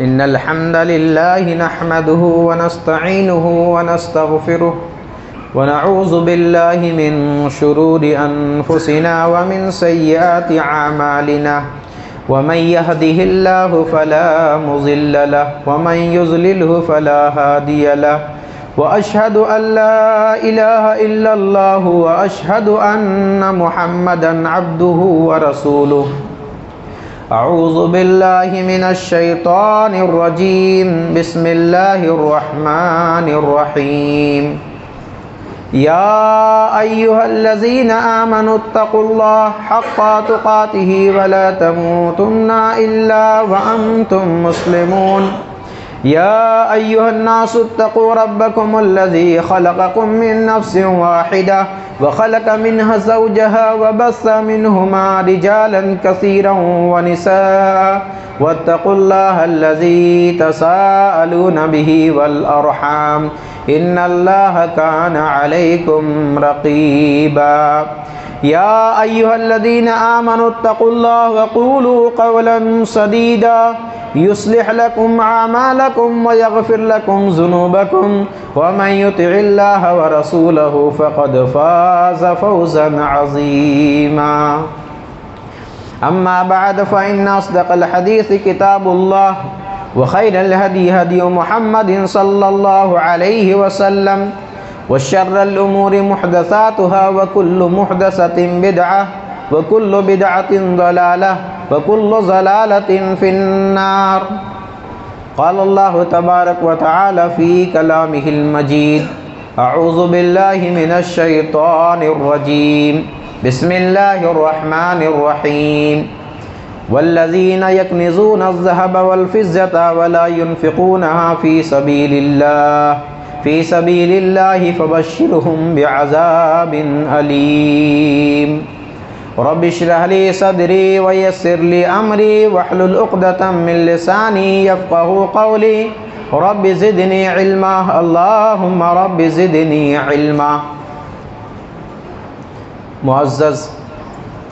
إن الحمد لله نحمده ونستعينه ونستغفره ونعوذ بالله من شرور أنفسنا ومن سيئات أعمالنا ومن يهده الله فلا مضل له ومن يضلله فلا هادي له وأشهد أن لا إله إلا الله وأشهد أن محمدا عبده ورسوله أعوذ بالله من الشيطان الرجيم بسم الله الرحمن الرحيم يا أيها الذين آمنوا اتقوا الله حق تقاته ولا تموتن إلا وأنتم مسلمون يا أيها الناس اتقوا ربكم الذي خلقكم من نفس واحدة وخلق منها زوجها وبث منهما رجالا كثيرا ونساء واتقوا الله الذي تساءلون به والأرحام إن الله كان عليكم رقيبا يا أيها الذين آمنوا اتقوا الله وقولوا قولا سديدا يصلح لكم أعمالكم ويغفر لكم ذنوبكم ومن يطع الله ورسوله فقد فاز فوزا عظيما أما بعد فإن أصدق الحديث كتاب الله وخير الهدي هدي محمد صلى الله عليه وسلم وشر الأمور محدثاتها وكل محدثة بدعة وكل بدعة ضلالة وكل ضلالة في النار قال الله تبارك وتعالى في كلامه المجيد أعوذ بالله من الشيطان الرجيم بسم الله الرحمن الرحيم والذين يكنزون الذهب والفضة ولا ينفقونها في سبيل الله فبشرهم بعذاب أليم رب اشرح لي صدري ويسر لي أمري واحلل عقدة من لساني يفقهوا قولي رب زدني علما اللهم رب زدني علما معزز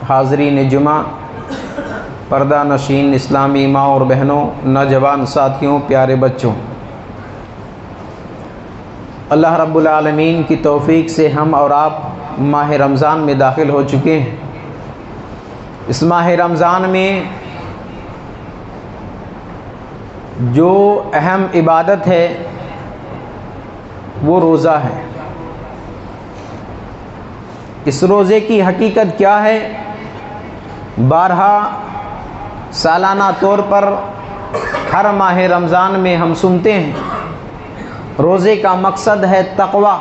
حاضرین جمعہ، پردہ نشین اسلامی ماں اور بہنوں، نوجوان ساتھیوں، پیارے بچوں، اللہ رب العالمین کی توفیق سے ہم اور آپ ماہ رمضان میں داخل ہو چکے ہیں۔ اس ماہ رمضان میں جو اہم عبادت ہے وہ روزہ ہے۔ اس روزے کی حقیقت کیا ہے؟ بارہا سالانہ طور پر ہر ماہ رمضان میں ہم سنتے ہیں روزے کا مقصد ہے تقوی،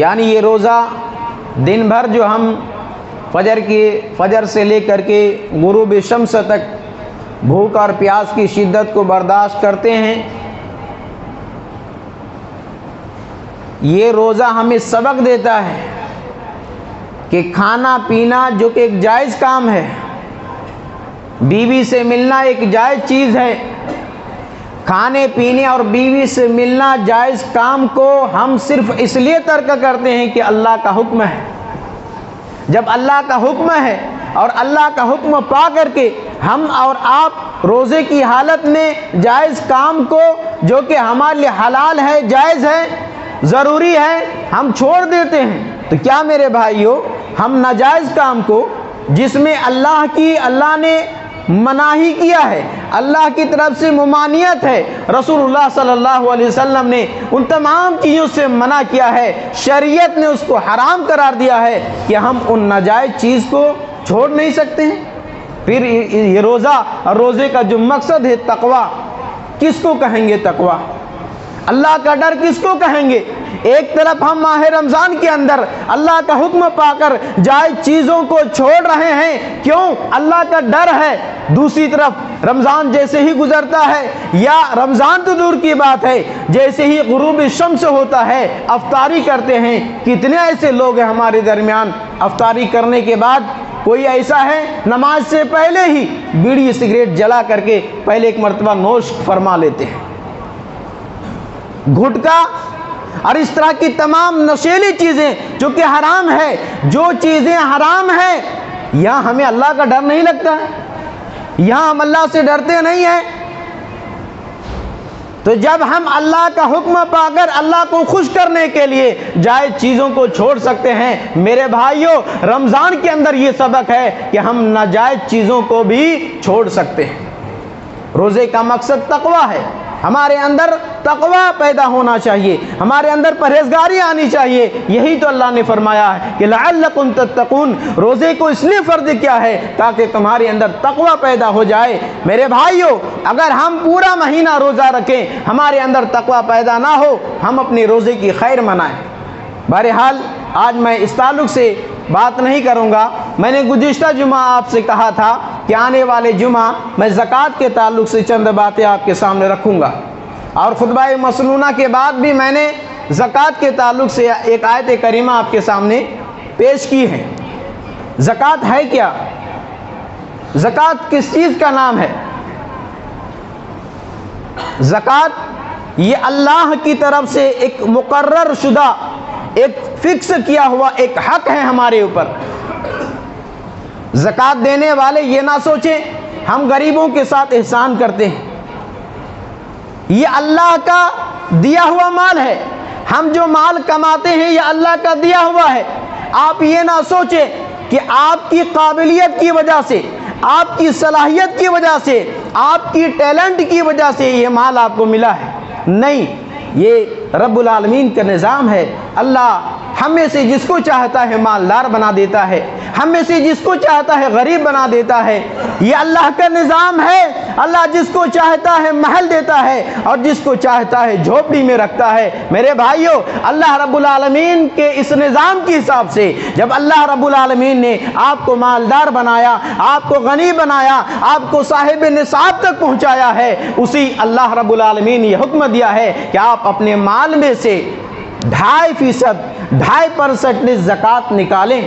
یعنی یہ روزہ دن بھر جو ہم فجر سے لے کر کے غروب شمس تک بھوک اور پیاس کی شدت کو برداشت کرتے ہیں، یہ روزہ ہمیں سبق دیتا ہے کہ کھانا پینا جو کہ ایک جائز کام ہے، بیوی سے ملنا ایک جائز چیز ہے، کھانے پینے اور بیوی سے ملنا جائز کام کو ہم صرف اس لیے ترک کرتے ہیں کہ اللہ کا حکم ہے۔ جب اللہ کا حکم ہے اور اللہ کا حکم پا کر کے ہم اور آپ روزے کی حالت میں جائز کام کو جو کہ ہمارے لیے حلال ہے، جائز ہے، ضروری ہے، ہم چھوڑ دیتے ہیں، تو کیا میرے بھائیوں ہم ناجائز کام کو جس میں اللہ نے مناہی کیا ہے، اللہ کی طرف سے ممانعت ہے، رسول اللہ صلی اللہ علیہ وسلم نے ان تمام چیزوں سے منع کیا ہے، شریعت نے اس کو حرام قرار دیا ہے کہ ہم ان ناجائز چیز کو چھوڑ نہیں سکتے ہیں؟ پھر یہ روزے کا جو مقصد ہے تقوی، کس کو کہیں گے تقوی؟ اللہ کا ڈر کس کو کہیں گے؟ ایک طرف ہم ماہ رمضان کے اندر اللہ کا حکم پا کر جائز چیزوں کو چھوڑ رہے ہیں، کیوں؟ اللہ کا ڈر ہے۔ دوسری طرف رمضان جیسے ہی گزرتا ہے، یا رمضان تو دور کی بات ہے، جیسے ہی غروب شمس ہوتا ہے افطاری کرتے ہیں۔ کتنے ایسے لوگ ہیں ہمارے درمیان افطاری کرنے کے بعد کوئی ایسا ہے نماز سے پہلے ہی بیڑی سگریٹ جلا کر کے پہلے ایک مرتبہ نوش فرما لیتے ہیں، گھٹکا اور اس طرح کی تمام نشیلی چیزیں جو کہ حرام ہے۔ جو چیزیں حرام ہیں یہاں ہمیں اللہ کا ڈر نہیں لگتا ہے، یہاں ہم اللہ سے ڈرتے نہیں ہیں، تو جب ہم اللہ کا حکم پا کر اللہ کو خوش کرنے کے لیے جائز چیزوں کو چھوڑ سکتے ہیں، میرے بھائیوں رمضان کے اندر یہ سبق ہے کہ ہم ناجائز چیزوں کو بھی چھوڑ سکتے ہیں۔ روزے کا مقصد تقویٰ ہے، ہمارے اندر تقویٰ پیدا ہونا چاہیے، ہمارے اندر پرہیزگاری آنی چاہیے۔ یہی تو اللہ نے فرمایا ہے کہ لعلکم تتقون، روزے کو اس لیے فرض کیا ہے تاکہ تمہارے اندر تقویٰ پیدا ہو جائے۔ میرے بھائیوں اگر ہم پورا مہینہ روزہ رکھیں ہمارے اندر تقویٰ پیدا نہ ہو، ہم اپنے روزے کی خیر منائیں۔ بہرحال آج میں اس تعلق سے بات نہیں کروں گا، میں نے گزشتہ جمعہ آپ سے کہا تھا کہ آنے والے جمعہ میں زکوٰۃ کے تعلق سے چند باتیں آپ کے سامنے رکھوں گا، اور خطبہ مسنونہ کے بعد بھی میں نے زکوٰۃ کے تعلق سے ایک آیت کریمہ آپ کے سامنے پیش کی ہے۔ زکوٰۃ ہے کیا؟ زکوٰۃ کس چیز کا نام ہے؟ زکوٰۃ یہ اللہ کی طرف سے ایک مقرر شدہ، ایک فکس کیا ہوا ایک حق ہے ہمارے اوپر۔ زکوٰۃ دینے والے یہ نہ سوچیں ہم غریبوں کے ساتھ احسان کرتے ہیں، یہ اللہ کا دیا ہوا مال ہے، ہم جو مال کماتے ہیں یہ اللہ کا دیا ہوا ہے۔ آپ یہ نہ سوچیں کہ آپ کی قابلیت کی وجہ سے، آپ کی صلاحیت کی وجہ سے، آپ کی ٹیلنٹ کی وجہ سے یہ مال آپ کو ملا ہے، نہیں، یہ رب العالمین کا نظام ہے۔ اللہ ہم میں سے جس کو چاہتا ہے مالدار بنا دیتا ہے، ہم میں سے جس کو چاہتا ہے غریب بنا دیتا ہے، یہ اللہ کا نظام ہے۔ اللہ جس کو چاہتا ہے محل دیتا ہے اور جس کو چاہتا ہے جھوپڑی میں رکھتا ہے۔ میرے بھائیوں اللہ رب العالمین کے اس نظام کے حساب سے جب اللہ رب العالمین نے آپ کو مالدار بنایا، آپ کو غنی بنایا، آپ کو صاحب نصاب تک پہنچایا ہے، اسی اللہ رب العالمین نے یہ حکم دیا ہے کہ آپ اپنے مال میں سے 2.5% زکوٰۃ نکالیں۔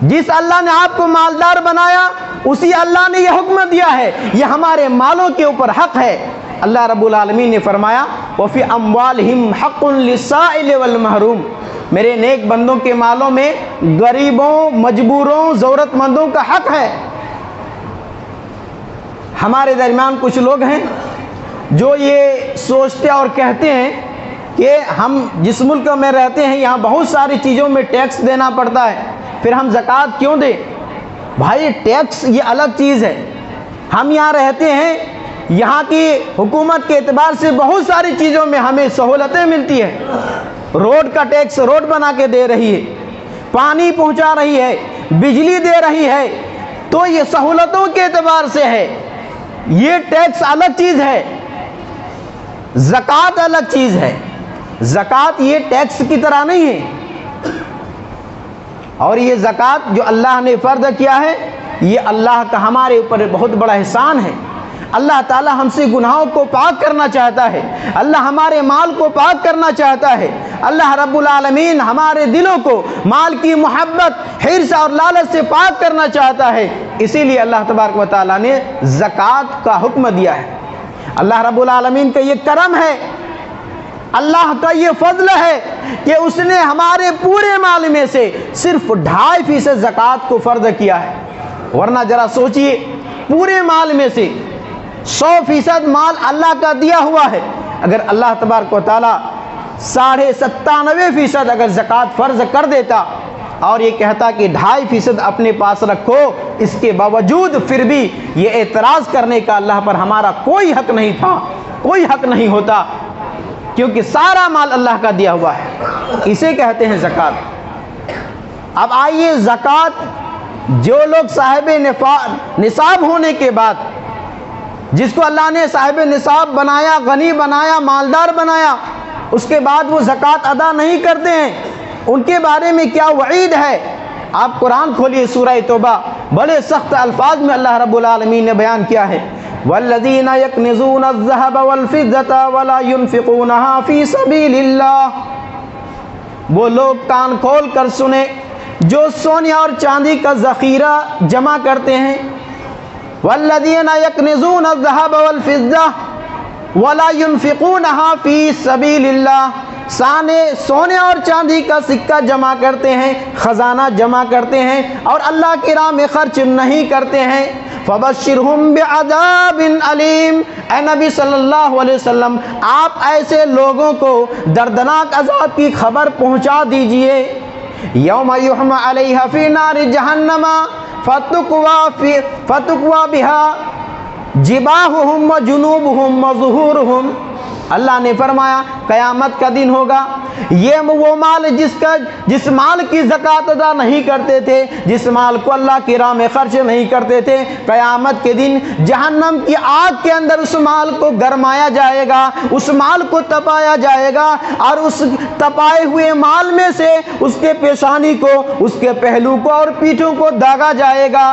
جس اللہ نے آپ کو مالدار بنایا اسی اللہ نے یہ حکم دیا ہے، یہ ہمارے مالوں کے اوپر حق ہے۔ اللہ رب العالمین نے فرمایا وَفِي أَمْوَالِهِمْ حَقٌّ لِلسَّائِلِ وَالْمَحْرُومِ، میرے نیک بندوں کے مالوں میں غریبوں، مجبوروں، ضرورت مندوں کا حق ہے۔ ہمارے درمیان کچھ لوگ ہیں جو یہ سوچتے اور کہتے ہیں کہ ہم جس ملک میں رہتے ہیں یہاں بہت ساری چیزوں میں ٹیکس دینا پڑتا ہے، پھر ہم زکوٰۃ کیوں دیں؟ بھائی ٹیکس یہ الگ چیز ہے، ہم یہاں رہتے ہیں، یہاں کی حکومت کے اعتبار سے بہت ساری چیزوں میں ہمیں سہولتیں ملتی ہیں۔ روڈ کا ٹیکس روڈ بنا کے دے رہی ہے، پانی پہنچا رہی ہے، بجلی دے رہی ہے، تو یہ سہولتوں کے اعتبار سے ہے، یہ ٹیکس الگ چیز ہے، زکوٰۃ الگ چیز ہے۔ زکوٰۃ یہ ٹیکس کی طرح نہیں ہے، اور یہ زکوٰۃ جو اللہ نے فرض کیا ہے یہ اللہ کا ہمارے اوپر بہت بڑا احسان ہے۔ اللہ تعالی ہم سے گناہوں کو پاک کرنا چاہتا ہے، اللہ ہمارے مال کو پاک کرنا چاہتا ہے۔ اللہ رب العالمین ہمارے دلوں کو مال کی محبت، حرص اور لالچ سے پاک کرنا چاہتا ہے، اسی لیے اللہ تبارک و تعالیٰ نے زکوٰۃ کا حکم دیا ہے۔ اللہ رب العالمین کا یہ کرم ہے، اللہ کا یہ فضل ہے کہ اس نے ہمارے پورے مال میں سے صرف 2.5% زکوٰۃ کو فرض کیا ہے، ورنہ ذرا سوچئے پورے مال میں سے 100% مال اللہ کا دیا ہوا ہے، اگر اللہ تبارک و تعالیٰ 97.5% اگر زکوٰۃ فرض کر دیتا اور یہ کہتا کہ 2.5% اپنے پاس رکھو، اس کے باوجود پھر بھی یہ اعتراض کرنے کا اللہ پر ہمارا کوئی حق نہیں تھا، کوئی حق نہیں ہوتا، کیونکہ سارا مال اللہ کا دیا ہوا ہے، اسے کہتے ہیں زکوٰۃ۔ اب آئیے زکوٰۃ جو لوگ صاحب نصاب ہونے کے بعد، جس کو اللہ نے صاحب نصاب بنایا، غنی بنایا، مالدار بنایا، اس کے بعد وہ زکوٰۃ ادا نہیں کرتے ہیں، ان کے بارے میں کیا وعید ہے؟ آپ قرآن کھولیے سورہ توبہ، بڑے سخت الفاظ میں اللہ رب العالمین نے بیان کیا ہے والذین یکنزون الذہب والفضة ولا ينفقونها فی سبیل اللہ، وہ لوگ کان کھول کر سنیں جو سونے اور چاندی کا ذخیرہ جمع کرتے ہیں، والذین یکنزون الذہب والفضة ولا ينفقونها فی سبیل اللہ، سونے اور چاندی کا سکہ جمع کرتے ہیں، خزانہ جمع کرتے ہیں اور اللہ کی راہ میں خرچ نہیں کرتے ہیں، فبشرہم بعذاب علیم، اے نبی صلی اللہ علیہ وسلم آپ ایسے لوگوں کو دردناک عذاب کی خبر پہنچا دیجئے، یوم یحمى علیہا فی نار جہنم فتکوی بہا جباہہم وجنوبہم وظہورہم، اللہ نے فرمایا قیامت کا دن ہوگا، یہ وہ مال جس مال کی زکوٰۃ ادا نہیں کرتے تھے، جس مال کو اللہ کی راہ میں خرچ نہیں کرتے تھے، قیامت کے دن جہنم کی آگ کے اندر اس مال کو گرمایا جائے گا، اس مال کو تپایا جائے گا اور اس تپائے ہوئے مال میں سے اس کے پیشانی کو، اس کے پہلو کو اور پیٹھوں کو داغا جائے گا،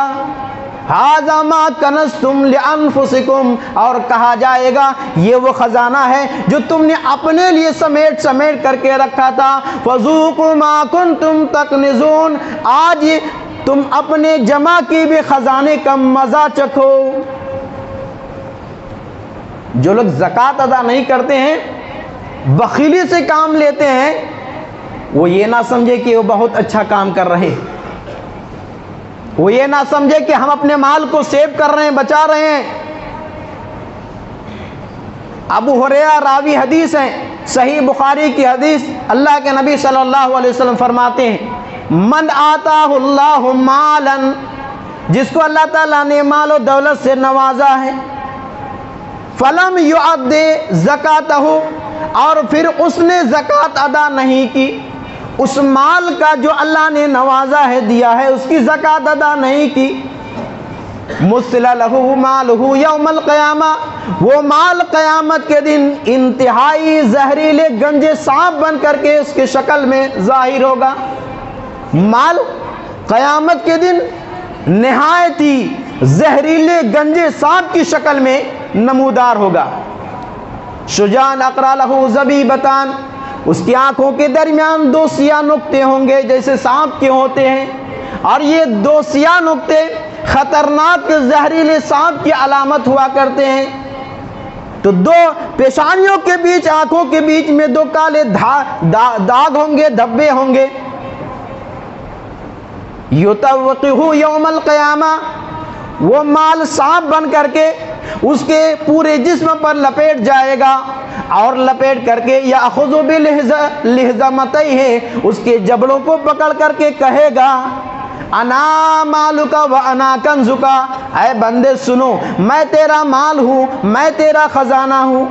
ھذا ما کنزتم لانفسکم، اور کہا جائے گا یہ وہ خزانہ ہے جو تم نے اپنے لیے سمیٹ کر کے رکھا تھا، فذوقوا ما کنتم تکنزون، آج تم اپنے جمع کی بھی خزانے کا مزہ چکھو۔ جو لوگ زکوٰۃ ادا نہیں کرتے ہیں، بخیلی سے کام لیتے ہیں، وہ یہ نہ سمجھے کہ وہ بہت اچھا کام کر رہے ہیں، وہ یہ نہ سمجھے کہ ہم اپنے مال کو سیو کر رہے ہیں، بچا رہے ہیں۔ ابو ہریرہ راوی حدیث ہیں، صحیح بخاری کی حدیث، اللہ کے نبی صلی اللہ علیہ وسلم فرماتے ہیں من آتاہ اللہ مالا، جس کو اللہ تعالیٰ نے مال و دولت سے نوازا ہے، فلم یؤد زکاتہ، اور پھر اس نے زکوٰۃ ادا نہیں کی، اس مال کا جو اللہ نے نوازا ہے، دیا ہے، اس کی زکوٰۃ ادا نہیں کی، مثل لہ مالہ یوم القیامہ، وہ مال قیامت کے دن انتہائی زہریلے گنجے سانپ بن کر کے اس کی شکل میں ظاہر ہوگا، مال قیامت کے دن نہایت ہی زہریلے گنجے سانپ کی شکل میں نمودار ہوگا، شجاعن اقرا لہ زبیبتان، اس کی آنکھوں کے درمیان دو سیاہ نقطے ہوں گے جیسے سانپ کے ہوتے ہیں، اور یہ دو سیاہ نقطے خطرناک زہریلے سانپ کی علامت ہوا کرتے ہیں، تو دو پیشانیوں کے بیچ، آنکھوں کے بیچ میں دو کالے داغ ہوں گے، دھبے ہوں گے، یطوقہ یوم القیامہ، وہ مال سانپ بن کر کے اس کے پورے جسم پر لپیٹ جائے گا، اور لپیٹ کر کے یاخذ بلحظمتیہ، اس کے جبڑوں کو پکڑ کر کے کہے گا انا مالک و انا کنزک، اے بندے سنو، میں تیرا مال ہوں، میں تیرا خزانہ ہوں۔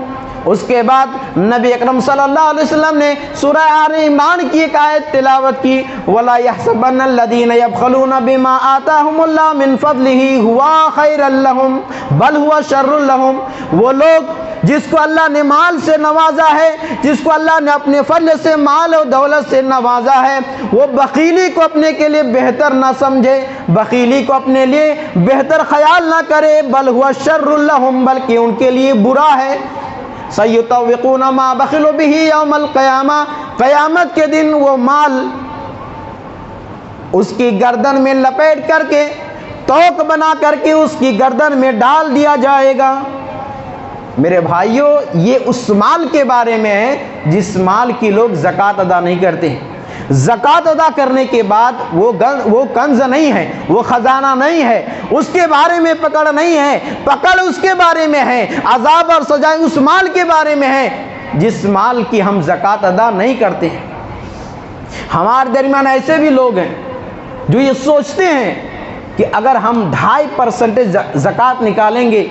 اس کے بعد نبی اکرم صلی اللہ علیہ وسلم نے سورہ آل عمران کی ایک آیت تلاوت کی، وَلَا يَحْسَبَنَّ الَّذِينَ يَبْخَلُونَ بِمَا آتَاهُمُ اللَّهُ مِنْ فَضْلِهِ هُوَ خَيْرًا لَهُمْ بَلْ هُوَ شَرٌّ لَهُمْ، وہ لوگ جس کو اللہ نے مال سے نوازا ہے، جس کو اللہ نے اپنے فضل سے، مال و دولت سے نوازا ہے، وہ بخیلی کو اپنے کے لیے بہتر نہ سمجھے، بخیلی کو اپنے لیے بہتر خیال نہ کرے، بل هُوَ شَرٌّ لَهُمْ، بلکہ ان کے لیے برا ہے، سَيُطَوِّقُونَ مَا بَخِلُوا بِهِ يَوْمَ الْقِيَامَةِ، قیامت کے دن وہ مال اس کی گردن میں لپیٹ کر کے، توق بنا کر کے اس کی گردن میں ڈال دیا جائے گا۔ میرے بھائیوں، یہ اس مال کے بارے میں ہے جس مال کی لوگ زکوٰۃ ادا نہیں کرتے ہیں۔ زکوٰۃ ادا کرنے کے بعد وہ کنز نہیں ہے، وہ خزانہ نہیں ہے، اس کے بارے میں پکڑ نہیں ہے، پکڑ اس کے بارے میں ہے، عذاب اور سزائیں اس مال کے بارے میں ہے جس مال کی ہم زکوٰۃ ادا نہیں کرتے ہیں۔ ہمارے درمیان ایسے بھی لوگ ہیں جو یہ سوچتے ہیں کہ اگر ہم 2.5% زکوٰۃ نکالیں گے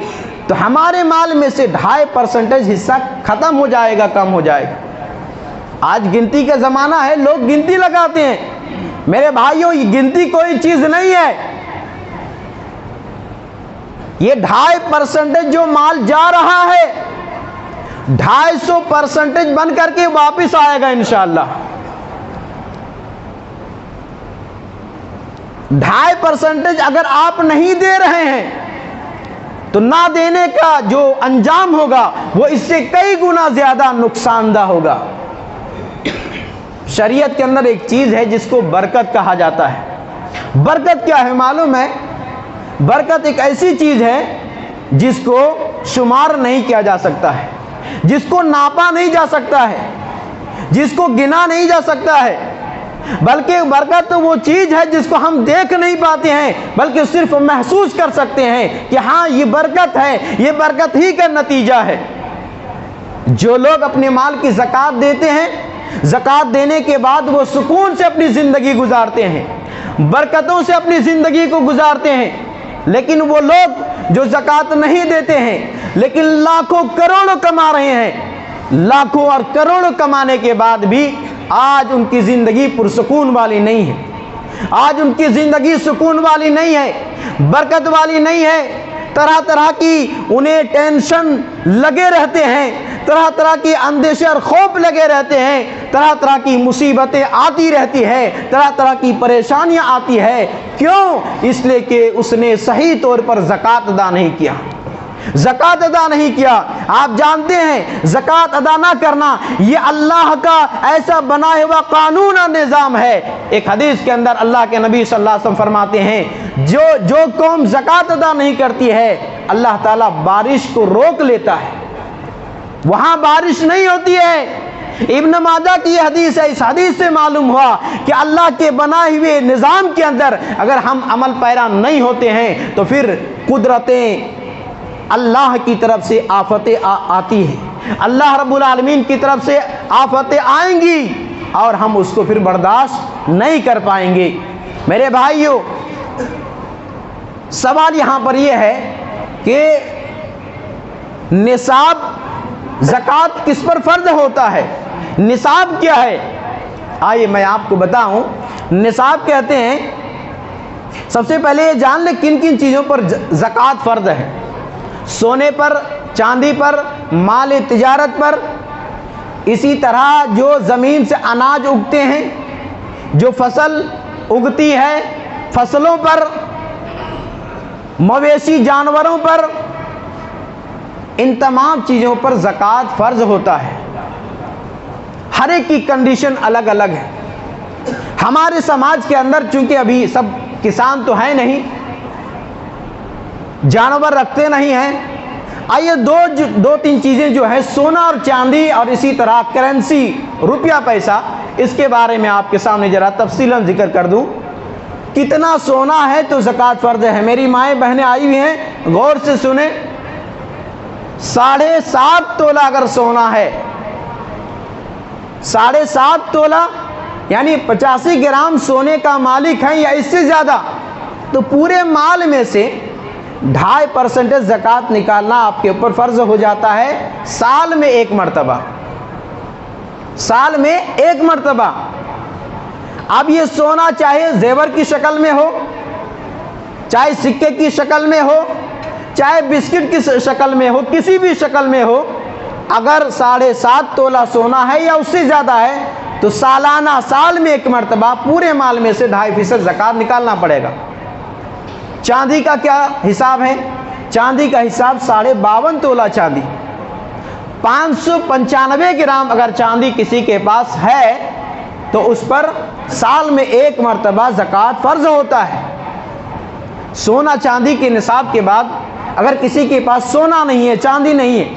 تو ہمارے مال میں سے 2.5% حصہ ختم ہو جائے گا، کم ہو جائے گا۔ آج گنتی کا زمانہ ہے، لوگ گنتی لگاتے ہیں۔ میرے بھائیوں، یہ گنتی کوئی چیز نہیں ہے، یہ 2.5% جو مال جا رہا ہے 250% بن کر کے واپس آئے گا انشاءاللہ۔ 2.5% اگر آپ نہیں دے رہے ہیں تو نہ دینے کا جو انجام ہوگا وہ اس سے کئی گنا زیادہ نقصان دہ ہوگا۔ شریعت کے اندر ایک چیز ہے جس کو برکت کہا جاتا ہے۔ برکت کیا ہے معلوم ہے؟ برکت ایک ایسی چیز ہے جس کو شمار نہیں کیا جا سکتا ہے، جس کو ناپا نہیں جا سکتا ہے، جس کو گنا نہیں جا سکتا ہے، بلکہ برکت تو وہ چیز ہے جس کو ہم دیکھ نہیں پاتے ہیں، بلکہ صرف محسوس کر سکتے ہیں کہ ہاں یہ برکت ہے، یہ برکت ہی کا نتیجہ ہے۔ جو لوگ اپنے مال کی زکوٰۃ دیتے ہیں، زکوٰۃ دینے کے بعد وہ سکون سے اپنی زندگی گزارتے ہیں، برکتوں سے اپنی زندگی کو گزارتے ہیں، لیکن وہ لوگ جو زکوٰۃ نہیں دیتے ہیں لیکن لاکھوں کروڑوں کما رہے ہیں، لاکھوں اور کروڑوں کمانے کے بعد بھی آج ان کی زندگی پرسکون والی نہیں ہے، آج ان کی زندگی سکون والی نہیں ہے، برکت والی نہیں ہے، طرح طرح کی انہیں ٹینشن لگے رہتے ہیں، طرح طرح کی اندیشے اور خوف لگے رہتے ہیں، طرح طرح کی مصیبتیں آتی رہتی ہے، طرح طرح کی پریشانیاں آتی ہے۔ کیوں؟ اس لیے کہ اس نے صحیح طور پر زکوٰۃ ادا نہیں کیا، زکوٰۃ ادا نہیں کیا۔ آپ جانتے ہیں زکوٰۃ ادا نہ کرنا یہ اللہ کا ایسا بنایا ہوا قانون اور نظام ہے۔ ایک حدیث کے اندر اللہ کے نبی صلی اللہ علیہ وسلم فرماتے ہیں جو قوم زکوٰۃ ادا نہیں کرتی ہے اللہ تعالیٰ بارش کو روک لیتا ہے، وہاں بارش نہیں ہوتی ہے۔ ابن ماجہ کی یہ حدیث ہے، اس حدیث سے معلوم ہوا کہ اللہ کے بنائے ہوئے نظام کے اندر اگر ہم عمل پیرا نہیں ہوتے ہیں تو پھر قدرتیں اللہ کی طرف سے آفتیں آتی ہیں، اللہ رب العالمین کی طرف سے آفتیں آئیں گی اور ہم اس کو پھر برداشت نہیں کر پائیں گے۔ میرے بھائیو، سوال یہاں پر یہ ہے کہ نصاب زکوٰۃ کس پر فرض ہوتا ہے؟ نصاب کیا ہے؟ آئیے میں آپ کو بتاؤں۔ نصاب کہتے ہیں، سب سے پہلے یہ جان لیں کن کن چیزوں پر زکوٰۃ فرض ہے۔ سونے پر، چاندی پر، مال تجارت پر، اسی طرح جو زمین سے اناج اگتے ہیں، جو فصل اگتی ہے، فصلوں پر، مویشی جانوروں پر، ان تمام چیزوں پر زکوٰۃ فرض ہوتا ہے۔ ہر ایک کی کنڈیشن الگ الگ ہے۔ ہمارے سماج کے اندر چونکہ ابھی سب کسان تو ہیں نہیں، جانور رکھتے نہیں ہیں، آئیے دو تین چیزیں جو ہیں سونا اور چاندی اور اسی طرح کرنسی روپیہ پیسہ، اس کے بارے میں آپ کے سامنے ذرا تفصیلاً ذکر کر دوں۔ کتنا سونا ہے تو زکوٰۃ فرض ہے؟ میری مائیں بہنیں آئی ہوئی ہیں، غور سے سنیں۔ 7.5 تولہ اگر سونا ہے، 7.5 تولہ یعنی 85 گرام سونے کا مالک ہے یا اس سے زیادہ، تو پورے مال میں سے 2.5% زکوٰۃ نکالنا آپ کے اوپر فرض ہو جاتا ہے، سال میں ایک مرتبہ، سال میں ایک مرتبہ۔ اب یہ سونا چاہے زیور کی شکل میں ہو، چاہے سکے کی شکل میں ہو، چاہے بسکٹ کی شکل میں ہو، کسی بھی شکل میں ہو، اگر 7.5 تولہ سونا ہے یا اس سے زیادہ ہے تو سالانہ، سال میں ایک مرتبہ پورے مال میں سے 2.5% زکوٰۃ نکالنا پڑے گا۔ چاندی کا کیا حساب ہے؟ چاندی کا حساب 52.5 تولہ چاندی، 595 گرام اگر چاندی کسی کے پاس ہے تو اس پر سال میں ایک مرتبہ زکوٰۃ فرض ہوتا ہے۔ سونا چاندی کے نصاب کے بعد اگر کسی کے پاس سونا نہیں ہے، چاندی نہیں ہے،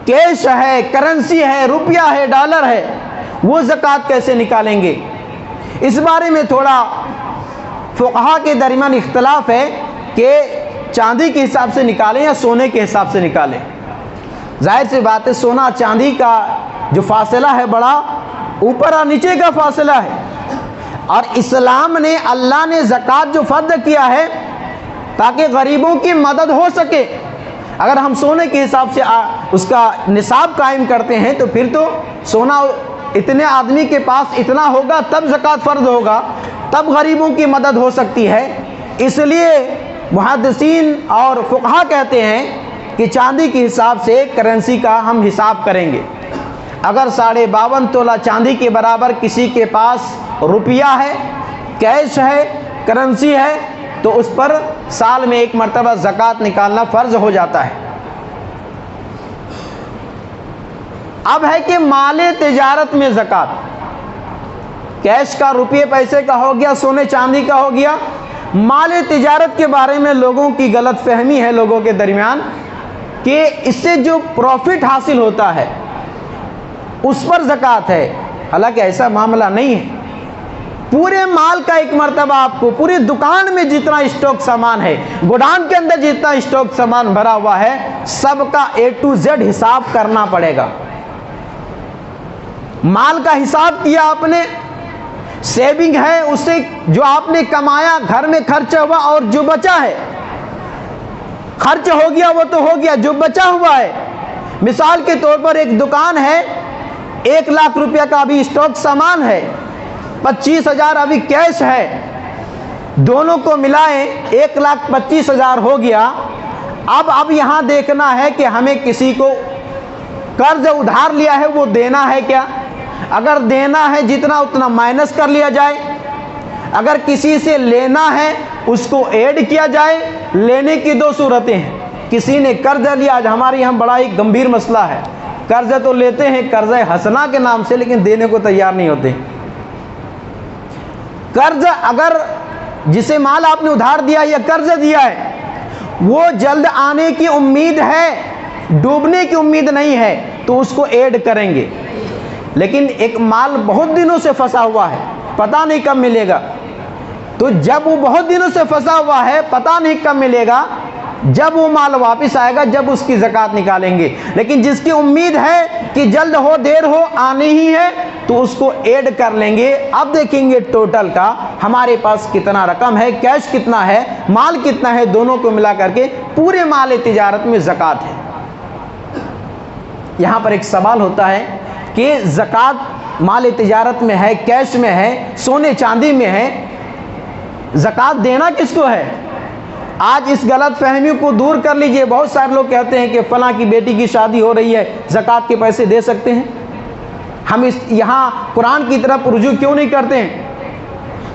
کیش ہے، کرنسی ہے، روپیہ ہے، ڈالر ہے، وہ زکوٰۃ کیسے نکالیں گے؟ اس بارے میں تھوڑا فقہا کے درمیان اختلاف ہے کہ چاندی کے حساب سے نکالیں یا سونے کے حساب سے نکالیں۔ ظاہر سی بات ہے سونا چاندی کا جو فاصلہ ہے بڑا اوپر اور نیچے کا فاصلہ ہے، اور اسلام نے، اللہ نے زکوٰۃ جو فرض کیا ہے تاکہ غریبوں کی مدد ہو سکے، اگر ہم سونے کے حساب سے اس کا نصاب قائم کرتے ہیں تو پھر تو سونا اتنے آدمی کے پاس اتنا ہوگا تب زکوٰۃ فرض ہوگا، تب غریبوں کی مدد ہو سکتی ہے۔ اس لیے محدثین اور فقہا کہتے ہیں کہ چاندی کے حساب سے کرنسی کا ہم حساب کریں گے۔ اگر 52.5 تولہ چاندی کے برابر کسی کے پاس روپیہ ہے، کیش ہے، کرنسی ہے، تو اس پر سال میں ایک مرتبہ زکوٰۃ نکالنا فرض ہو جاتا ہے۔ اب ہے کہ مال تجارت میں زکوٰۃ، کیش کا، روپے پیسے کا ہو گیا، سونے چاندی کا ہو گیا۔ مال تجارت کے بارے میں لوگوں کی غلط فہمی ہے لوگوں کے درمیان کہ اس سے جو پروفٹ حاصل ہوتا ہے اس پر زکوٰۃ ہے، حالانکہ ایسا معاملہ نہیں ہے۔ پورے مال کا ایک مرتبہ آپ کو پوری دکان میں جتنا اسٹاک سامان ہے، گودام کے اندر جتنا اسٹاک سامان بھرا ہوا ہے، سب کا A to Z حساب کرنا پڑے گا۔ مال کا حساب کیا آپ نے، سیونگ ہے، اسے جو آپ نے کمایا گھر میں خرچ ہوا، اور جو بچا ہے، خرچ ہو گیا وہ تو ہو گیا، جو بچا ہوا ہے، مثال کے طور پر ایک دکان ہے، 1 لاکھ روپیہ کا ابھی اسٹاک سامان ہے، 25,000 ابھی کیش ہے، دونوں کو ملائیں 1,25,000 ہو گیا۔ اب یہاں دیکھنا ہے کہ ہمیں کسی کو قرض ادھار لیا ہے وہ دینا ہے کیا؟ اگر دینا ہے جتنا اتنا مائنس کر لیا جائے، اگر کسی سے لینا ہے اس کو ایڈ کیا جائے۔ لینے کی 2 صورتیں ہیں، کسی نے قرض لیا، آج ہمارے یہاں بڑا ایک گمبھیر مسئلہ ہے، قرض تو لیتے ہیں قرض حسنہ کے نام سے، لیکن دینے کو تیار نہیں ہوتے۔ قرض اگر جسے مال آپ نے ادھار دیا یا قرض دیا ہے، وہ جلد آنے کی امید ہے، ڈوبنے کی امید نہیں ہے، تو اس کو ایڈ کریں گے۔ لیکن ایک مال بہت دنوں سے پھنسا ہوا ہے، پتہ نہیں کب ملے گا، تو جب وہ بہت دنوں سے پھنسا ہوا ہے، پتہ نہیں کب ملے گا، جب وہ مال واپس آئے گا جب اس کی زکوٰۃ نکالیں گے۔ لیکن جس کی امید ہے کہ جلد ہو دیر ہو آنے ہی ہے، تو اس کو ایڈ کر لیں گے۔ اب دیکھیں گے ٹوٹل کا ہمارے پاس کتنا رقم ہے، کیش کتنا ہے، مال کتنا ہے، دونوں کو ملا کر کے پورے مال تجارت میں زکوٰۃ ہے۔ یہاں پر ایک سوال ہوتا ہے کہ زکوٰۃ مال تجارت میں ہے، کیش میں ہے، سونے چاندی میں ہے، زکوٰۃ دینا کس کو ہے؟ آج اس غلط فہمی کو دور کر لیجئے۔ بہت سارے لوگ کہتے ہیں کہ فلاں کی بیٹی کی شادی ہو رہی ہے، زکوٰۃ کے پیسے دے سکتے ہیں۔ ہم یہاں قرآن کی طرف رجوع کیوں نہیں کرتے ہیں؟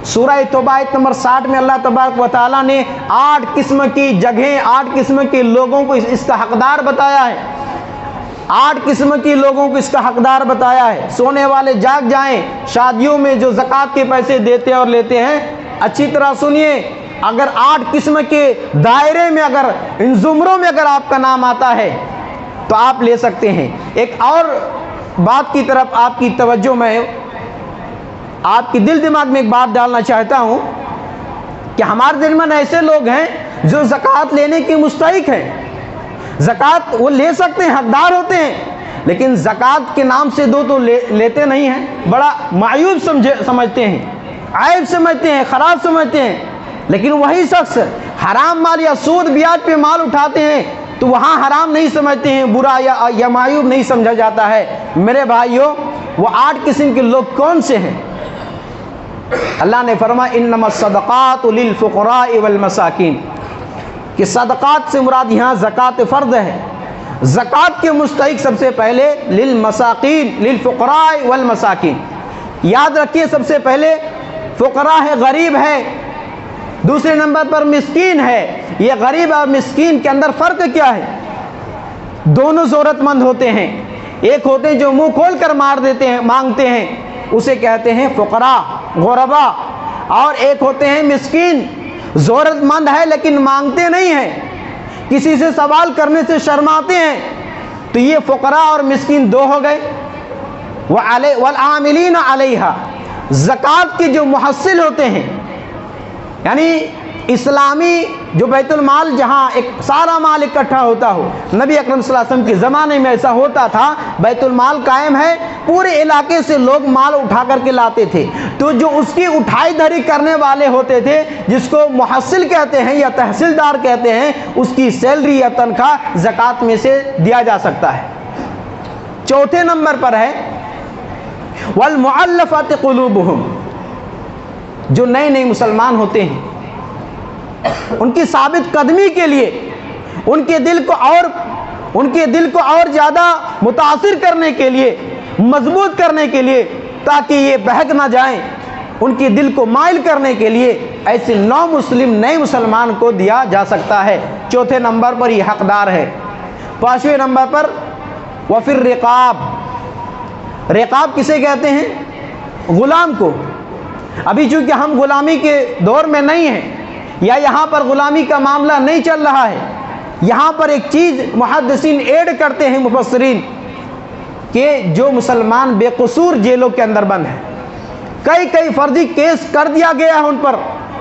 سورہ توبہ آیت نمبر 60 میں اللہ تبارک و تعالیٰ نے 8 قسم کی جگہیں، 8 قسم کے لوگوں کو اس کا حقدار بتایا ہے۔ 8 قسم کی لوگوں کو اس کا حقدار بتایا ہے۔ سونے والے جاگ جائیں، شادیوں میں جو زکوٰۃ کے پیسے دیتے اور لیتے ہیں، اچھی طرح سنیے، اگر 8 قسم کے دائرے میں، اگر ان زمروں میں اگر آپ کا نام آتا ہے تو آپ لے سکتے ہیں۔ ایک اور بات کی طرف آپ کی توجہ میں، آپ کی دل دماغ میں ایک بات ڈالنا چاہتا ہوں کہ ہمارے درمیان ایسے لوگ ہیں جو زکوٰۃ لینے کے مستحق ہیں، زکوٰۃ وہ لے سکتے ہیں، حقدار ہوتے ہیں، لیکن زکوٰۃ کے نام سے دو تو لیتے نہیں ہیں، بڑا معیوب سمجھتے ہیں، عیب سمجھتے ہیں، خراب سمجھتے ہیں۔ لیکن وہی شخص حرام مال یا سود بیاج پہ مال اٹھاتے ہیں تو وہاں حرام نہیں سمجھتے ہیں، برا یا معیوب نہیں سمجھا جاتا ہے۔ میرے بھائیوں، وہ 8 قسم کے لوگ کون سے ہیں؟ اللہ نے فرمایا انما الصدقات للفقراء والمساکین، کہ صدقات سے مراد یہاں زکوٰۃ فرض ہے۔ زکوٰۃ کے مستحق سب سے پہلے للمساکین، للفقراء والمساکین، یاد رکھیے سب سے پہلے فقراء ہے، غریب ہے، دوسرے نمبر پر مسکین ہے۔ یہ غریب اور مسکین کے اندر فرق کیا ہے؟ دونوں ضرورت مند ہوتے ہیں، ایک ہوتے ہیں جو منہ کھول کر مانگتے ہیں، اسے کہتے ہیں فقراء، غربا، اور ایک ہوتے ہیں مسکین، ضرورت مند ہے لیکن مانگتے نہیں ہیں، کسی سے سوال کرنے سے شرماتے ہیں، تو یہ فقراء اور مسکین 2 ہو گئے۔ والعاملین علیہا، زکوٰۃ کے جو محصل ہوتے ہیں، یعنی اسلامی جو بیت المال جہاں ایک سارا مال اکٹھا ہوتا ہو، نبی اکرم صلی اللہ علیہ وسلم کے زمانے میں ایسا ہوتا تھا، بیت المال قائم ہے، پورے علاقے سے لوگ مال اٹھا کر کے لاتے تھے، تو جو اس کی اٹھائی دھری کرنے والے ہوتے تھے، جس کو محصل کہتے ہیں یا تحصیلدار کہتے ہیں، اس کی سیلری یا تنخواہ زکوٰۃ میں سے دیا جا سکتا ہے۔ چوتھے نمبر پر ہے والمعلفات قلوبہم، جو نئے مسلمان ہوتے ہیں، ان کی ثابت قدمی کے لیے، ان کے دل کو اور زیادہ متاثر کرنے کے لیے، مضبوط کرنے کے لیے، تاکہ یہ بہک نہ جائیں، ان کے دل کو مائل کرنے کے لیے ایسے نئے مسلمان کو دیا جا سکتا ہے۔ چوتھے نمبر پر یہ حقدار ہے۔ 5ویں نمبر پر وفی الرقاب، رقاب کسے کہتے ہیں؟ غلام کو۔ ابھی چونکہ ہم غلامی کے دور میں نہیں ہیں، یا یہاں پر غلامی کا معاملہ نہیں چل رہا ہے، یہاں پر ایک چیز محدثین ایڈ کرتے ہیں، مفسرین، کہ جو مسلمان بے قصور جیلوں کے اندر بند ہیں، کئی فرضی کیس کر دیا گیا ہے ان پر،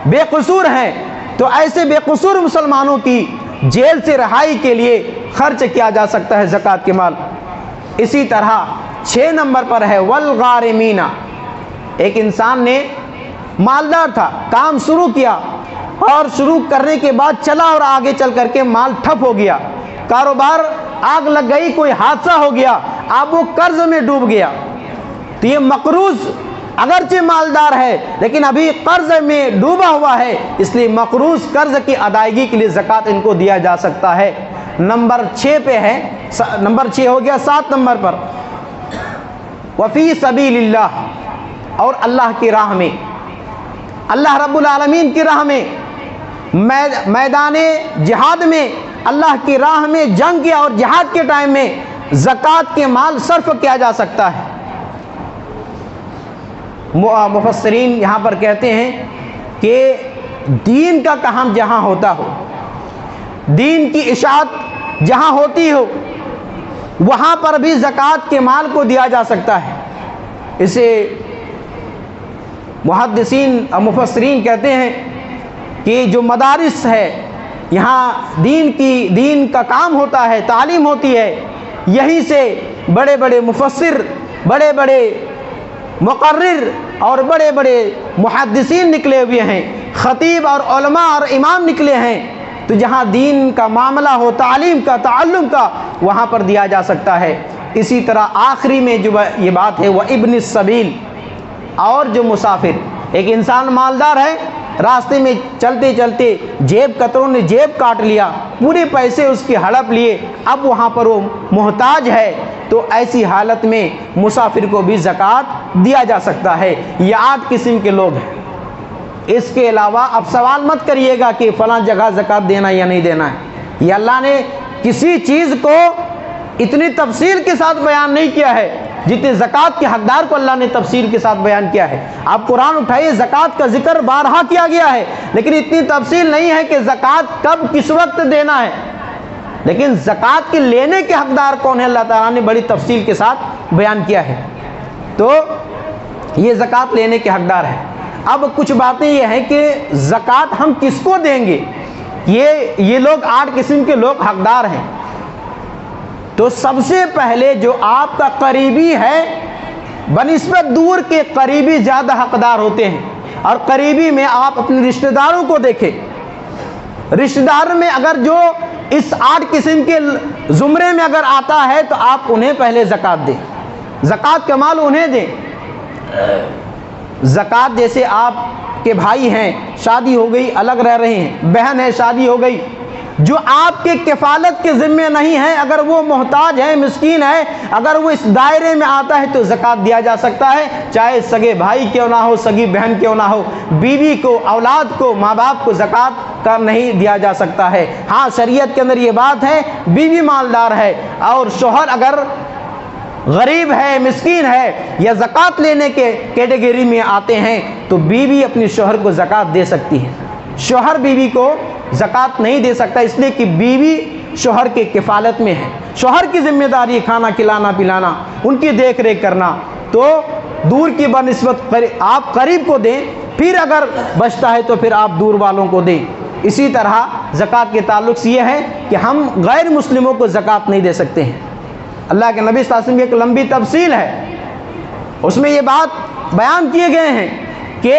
بے قصور ہیں، تو ایسے بے قصور مسلمانوں کی جیل سے رہائی کے لیے خرچ کیا جا سکتا ہے زکوٰۃ کے مال۔ اسی طرح 6 نمبر پر ہے والغارمین، ایک انسان نے مالدار تھا، کام شروع کیا اور شروع کرنے کے بعد چلا اور آگے چل کر کے مال ٹھپ ہو گیا، کاروبار آگ لگ گئی، کوئی حادثہ ہو گیا، اب وہ قرض میں ڈوب گیا، تو یہ مقروض اگرچہ مالدار ہے لیکن ابھی قرض میں ڈوبا ہوا ہے، اس لیے مقروض قرض کی ادائیگی کے لیے زکوٰۃ ان کو دیا جا سکتا ہے۔ نمبر 6 پہ ہے، نمبر 6 ہو گیا۔ 7 نمبر پر وفی سبیل اللہ، اور اللہ کی راہ میں، اللہ رب العالمین کی راہ میں، میدان جہاد میں، اللہ کی راہ میں جنگ کیا اور جہاد کے ٹائم میں زکوٰۃ کے مال صرف کیا جا سکتا ہے۔ مفسرین یہاں پر کہتے ہیں کہ دین کا کام جہاں ہوتا ہو، دین کی اشاعت جہاں ہوتی ہو، وہاں پر بھی زکوٰۃ کے مال کو دیا جا سکتا ہے۔ اسے محدثین اور مفسرین کہتے ہیں کہ جو مدارس ہے، یہاں دین کا کام ہوتا ہے، تعلیم ہوتی ہے، یہیں سے بڑے بڑے مفسر، بڑے بڑے مقرر اور بڑے بڑے محدثین نکلے ہوئے ہیں، خطیب اور علماء اور امام نکلے ہیں، تو جہاں دین کا معاملہ ہو، تعلیم کا، تعلم کا، وہاں پر دیا جا سکتا ہے۔ اسی طرح آخری میں جو یہ بات ہے وہ ابن السبیل، اور جو مسافر، ایک انسان مالدار ہے، راستے میں چلتے چلتے جیب کتروں نے جیب کاٹ لیا، پورے پیسے اس کی ہڑپ لیے، اب وہاں پر وہ محتاج ہے، تو ایسی حالت میں مسافر کو بھی زکوٰۃ دیا جا سکتا ہے۔ یہ 8 قسم کے لوگ ہیں۔ اس کے علاوہ اب سوال مت کریے گا کہ فلاں جگہ زکوٰۃ دینا یا نہیں دینا ہے، یہ اللہ نے کسی چیز کو اتنی تفصیل کے ساتھ بیان نہیں کیا ہے جتنے زکوٰۃ کے حقدار کو اللہ نے تفصیل کے ساتھ بیان کیا ہے۔ آپ قرآن اٹھائیے، زکوٰۃ کا ذکر بارہا کیا گیا ہے، لیکن اتنی تفصیل نہیں ہے کہ زکوٰۃ کب کس وقت دینا ہے، لیکن زکوٰۃ کے لینے کے حقدار کون ہے اللہ تعالیٰ نے بڑی تفصیل کے ساتھ بیان کیا ہے۔ تو یہ زکوٰۃ لینے کے حقدار ہے۔ اب کچھ باتیں یہ ہیں کہ زکوٰۃ ہم کس کو دیں گے، یہ لوگ 8 قسم کے لوگ حقدار ہیں۔ تو سب سے پہلے جو آپ کا قریبی ہے، بنسبت دور کے قریبی زیادہ حقدار ہوتے ہیں، اور قریبی میں آپ اپنے رشتہ داروں کو دیکھیں، رشتہ دار میں اگر جو اس 8 قسم کے زمرے میں اگر آتا ہے تو آپ انہیں پہلے زکوٰۃ دیں، زکوٰۃ کا مال انہیں دیں۔ زکوٰۃ جیسے آپ کے بھائی ہیں، شادی ہو گئی، الگ رہ رہے ہیں، بہن ہے، شادی ہو گئی، جو آپ کے کفالت کے ذمے نہیں ہے، اگر وہ محتاج ہے، مسکین ہے، اگر وہ اس دائرے میں آتا ہے تو زکوٰۃ دیا جا سکتا ہے، چاہے سگے بھائی کیوں نہ ہو، سگی بہن کیوں نہ ہو، بیوی کو، اولاد کو، ماں باپ کو زکوٰۃ کا نہیں دیا جا سکتا ہے۔ ہاں شریعت کے اندر یہ بات ہے، بیوی مالدار ہے اور شوہر اگر غریب ہے، مسکین ہے، یا زکوٰۃ لینے کے کیٹیگری میں آتے ہیں تو بیوی اپنے شوہر کو زکوٰۃ دے سکتی ہے، شوہر بیوی کو زکوٰۃ نہیں دے سکتا، اس لیے کہ بیوی شوہر کے کفالت میں ہے، شوہر کی ذمہ داری کھانا کھلانا پلانا، ان کی دیکھ ریکھ کرنا، تو دور کی بنسبت آپ قریب کو دیں، پھر اگر بچتا ہے تو پھر آپ دور والوں کو دیں۔ اسی طرح زکوٰۃ کے تعلق سے یہ ہے کہ ہم غیر مسلموں کو زکوٰۃ نہیں دے سکتے ہیں۔ اللہ کے نبی صلی اللہ علیہ وسلم کی ایک لمبی تفصیل ہے، اس میں یہ بات بیان کیے گئے ہیں کہ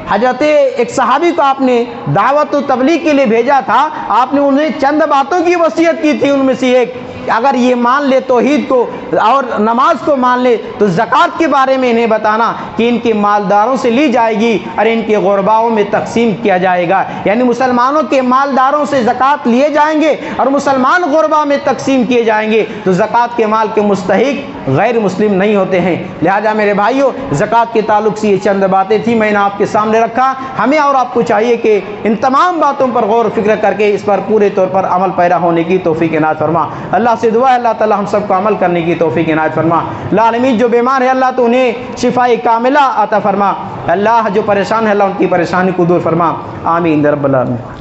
حضرت ایک صحابی کو آپ نے دعوت و تبلیغ کے لیے بھیجا تھا، آپ نے انہیں چند باتوں کی وصیت کی تھی، ان میں سے ایک اگر یہ مان لے توحید کو اور نماز کو مان لے تو زکوٰۃ کے بارے میں انہیں بتانا کہ ان کے مالداروں سے لی جائے گی اور ان کے غرباؤں میں تقسیم کیا جائے گا، یعنی مسلمانوں کے مالداروں سے زکوٰۃ لیے جائیں گے اور مسلمان غربا میں تقسیم کیے جائیں گے، تو زکوٰۃ کے مال کے مستحق غیر مسلم نہیں ہوتے ہیں۔ لہذا میرے بھائیوں، زکوٰۃ کے تعلق سے یہ چند باتیں تھیں، میں نے آپ کے سامنے رکھا۔ ہمیں اور آپ کو چاہیے کہ ان تمام باتوں پر غور و فکر کر کے اس پر پورے طور پر عمل پیرا ہونے کی توفیق عنایت فرما۔ اللہ سے دعا ہے اللہ تعالی ہم سب کو عمل کرنے کی توفیق عنایت فرما۔ العالمین جو بیمار ہے اللہ تو انہیں شفائے کاملہ عطا فرما، اللہ جو پریشان ہے اللہ ان کی پریشانی کو دور فرما، آمین رب العالمین۔